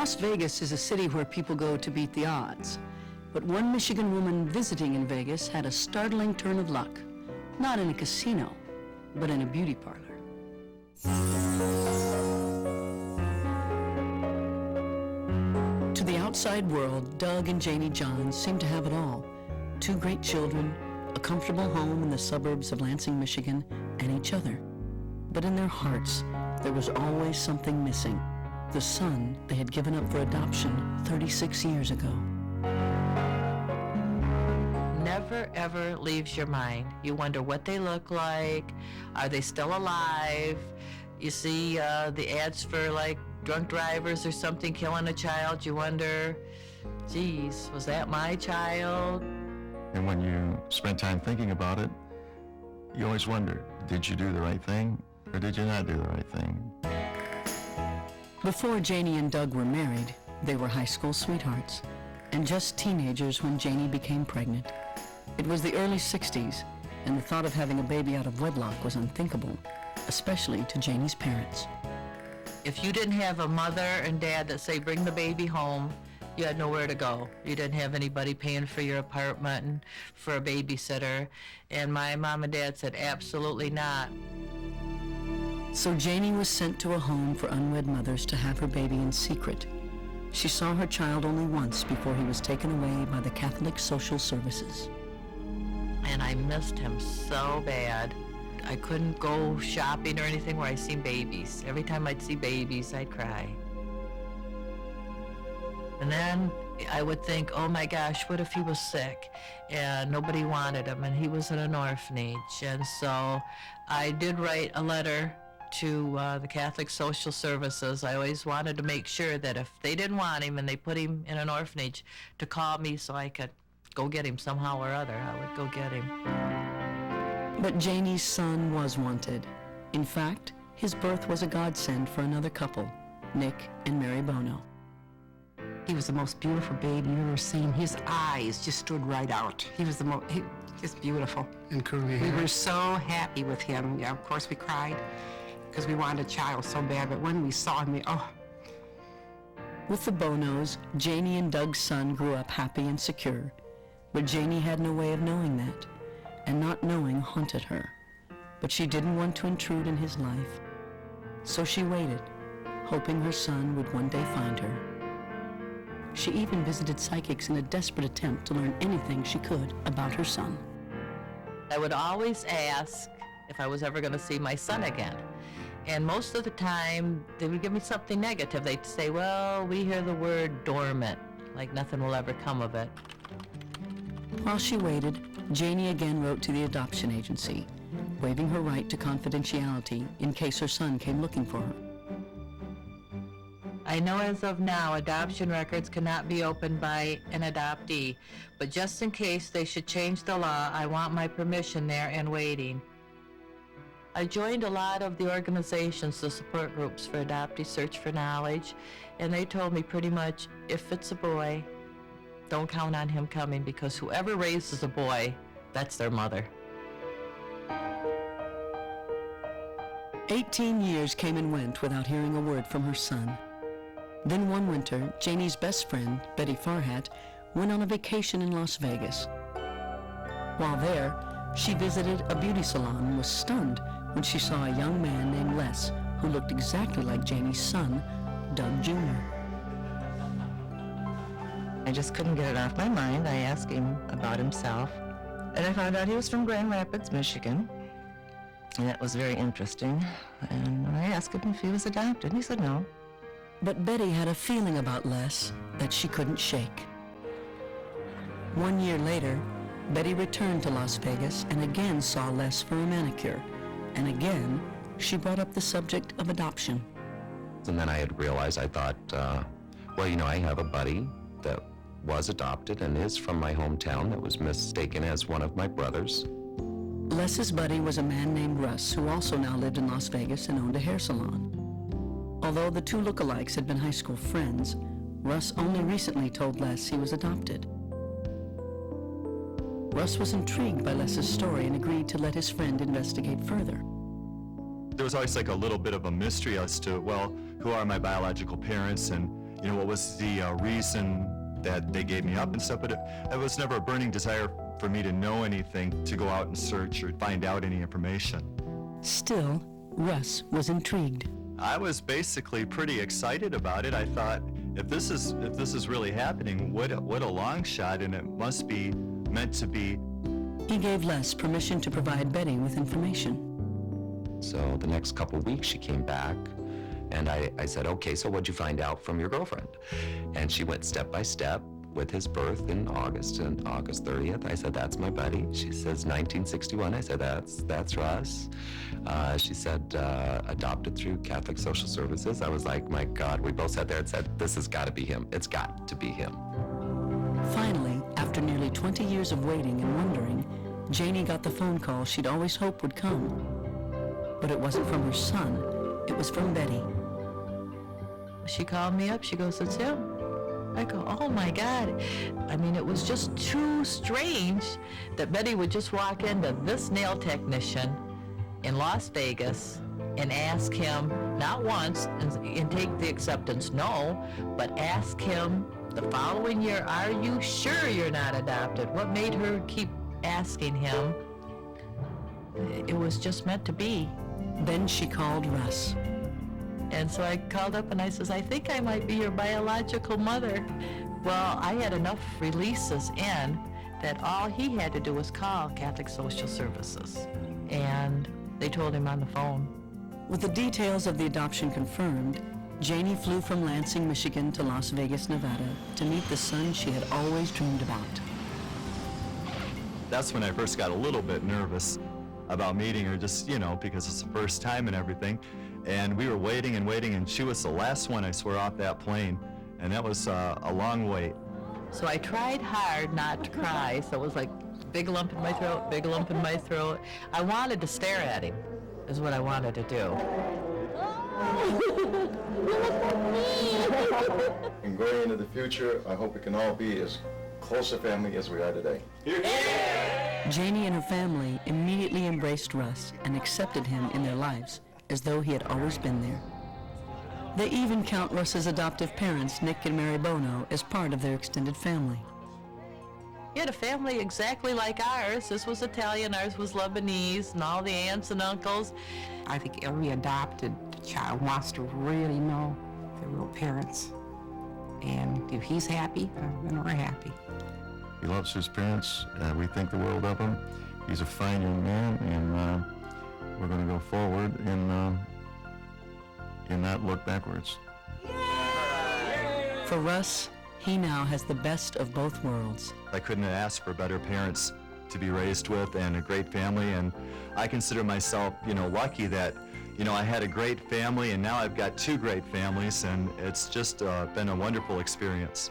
Las Vegas is a city where people go to beat the odds. But one Michigan woman visiting in Vegas had a startling turn of luck. Not in a casino, but in a beauty parlor. To the outside world, Doug and Jaynie Johns seemed to have it all. 2 great children, a comfortable home in the suburbs of Lansing, Michigan, and each other. But in their hearts, there was always something missing. The son they had given up for adoption 36 years ago. Never ever leaves your mind. You wonder what they look like. Are they still alive? You see the ads for like drunk drivers or something killing a child. You wonder, geez, was that my child? And when you spend time thinking about it, you always wonder, did you do the right thing or did you not do the right thing? Before Jaynie and Doug were married, they were high school sweethearts and just teenagers when Jaynie became pregnant. It was the early 60s, and the thought of having a baby out of wedlock was unthinkable, especially to Jaynie's parents. If you didn't have a mother and dad that say, bring the baby home, you had nowhere to go. You didn't have anybody paying for your apartment and for a babysitter. And my mom and dad said, absolutely not. So Jaynie was sent to a home for unwed mothers to have her baby in secret. She saw her child only once before he was taken away by the Catholic Social Services. And I missed him so bad. I couldn't go shopping or anything where I seen babies. Every time I'd see babies, I'd cry. And then I would think, oh my gosh, what if he was sick and nobody wanted him and he was in an orphanage? And so I did write a letter to the Catholic Social Services. I always wanted to make sure that if they didn't want him and they put him in an orphanage, to call me so I could go get him somehow or other. I would go get him. But Jaynie's son was wanted. In fact, his birth was a godsend for another couple, Nick and Mary Bono. He was the most beautiful baby you've ever seen. His eyes just stood right out. He was just beautiful. And curly hair. We were so happy with him. Yeah, of course we cried because we wanted a child so bad, but when we saw him, With the Bonos, Jaynie and Doug's son grew up happy and secure, but Jaynie had no way of knowing that, and not knowing haunted her. But she didn't want to intrude in his life, so she waited, hoping her son would one day find her. She even visited psychics in a desperate attempt to learn anything she could about her son. I would always ask if I was ever going to see my son again. And most of the time, they would give me something negative. They'd say, well, we hear the word dormant, like nothing will ever come of it. While she waited, Jaynie again wrote to the adoption agency, waiving her right to confidentiality in case her son came looking for her. I know as of now, adoption records cannot be opened by an adoptee, but just in case they should change the law, I want my permission there and waiting. I joined a lot of the organizations, the support groups for adoptees search for knowledge, and they told me pretty much, if it's a boy, don't count on him coming, because whoever raises a boy, that's their mother. 18 years came and went without hearing a word from her son. Then one winter, Jaynie's best friend, Betty Farhat, went on a vacation in Las Vegas. While there, she visited a beauty salon and was stunned when she saw a young man named Les who looked exactly like Jaynie's son, Doug Jr. I just couldn't get it off my mind. I asked him about himself, and I found out he was from Grand Rapids, Michigan, and that was very interesting. And I asked him if he was adopted, and he said no. But Betty had a feeling about Les that she couldn't shake. 1 year later, Betty returned to Las Vegas and again saw Les for a manicure, and again she brought up the subject of adoption. And then I had realized, I thought, well, you know, I have a buddy that was adopted and is from my hometown that was mistaken as one of my brothers. Les's buddy was a man named Russ, who also now lived in Las Vegas and owned a hair salon. Although the two lookalikes had been high school friends, Russ only recently told Les he was adopted. Russ was intrigued by Les's story and agreed to let his friend investigate further. There was always like a little bit of a mystery as to, well, who are my biological parents, and what was the reason that they gave me up and stuff, but it was never a burning desire for me to know anything, to go out and search or find out any information. Still, Russ was intrigued. I was basically pretty excited about it. I thought, if this is really happening, what a long shot, and it must be meant to be. He gave Les permission to provide Betty with information. So the next couple of weeks she came back, and I said, okay, so what'd you find out from your girlfriend? And she went step by step with his birth in August, and August 30th. I said, that's my buddy. She says 1961. I said, that's Russ. She said, adopted through Catholic Social Services. I was like, my God, we both sat there and said, this has got to be him. It's got to be him. Finally, after nearly 20 years of waiting and wondering, Jaynie got the phone call she'd always hoped would come. But it wasn't from her son, it was from Betty. She called me up. She goes, it's him. I go, oh my God. I mean, it was just too strange that Betty would just walk into this nail technician in Las Vegas and ask him, not once, and take the acceptance, no, but ask him the following year, are you sure you're not adopted? What made her keep asking him? It was just meant to be. Then she called Russ. And so I called up and I says, I think I might be your biological mother. Well, I had enough releases in that all he had to do was call Catholic Social Services. And they told him on the phone. With the details of the adoption confirmed, Jaynie flew from Lansing, Michigan to Las Vegas, Nevada to meet the son she had always dreamed about. That's when I first got a little bit nervous about meeting her, just, because it's the first time and everything. And we were waiting and waiting, and she was the last one, I swear, off that plane. And that was a long wait. So I tried hard not to cry, so it was like big lump in my throat, big lump in my throat. I wanted to stare at him, is what I wanted to do. And going into the future, I hope we can all be as close a family as we are today. Jaynie and her family immediately embraced Russ and accepted him in their lives, as though he had always been there. They even count Russ's adoptive parents, Nick and Mary Bono, as part of their extended family. He had a family exactly like ours. This was Italian, ours was Lebanese, and all the aunts and uncles. I think every adopted child wants to really know their real parents. And if he's happy, then we're happy. He loves his parents. We think the world of him. He's a fine young man, and we're going to go forward and not look backwards. For Russ, he now has the best of both worlds. I couldn't have asked for better parents to be raised with and a great family, and I consider myself, lucky that, I had a great family, and now I've got two great families, and it's just been a wonderful experience.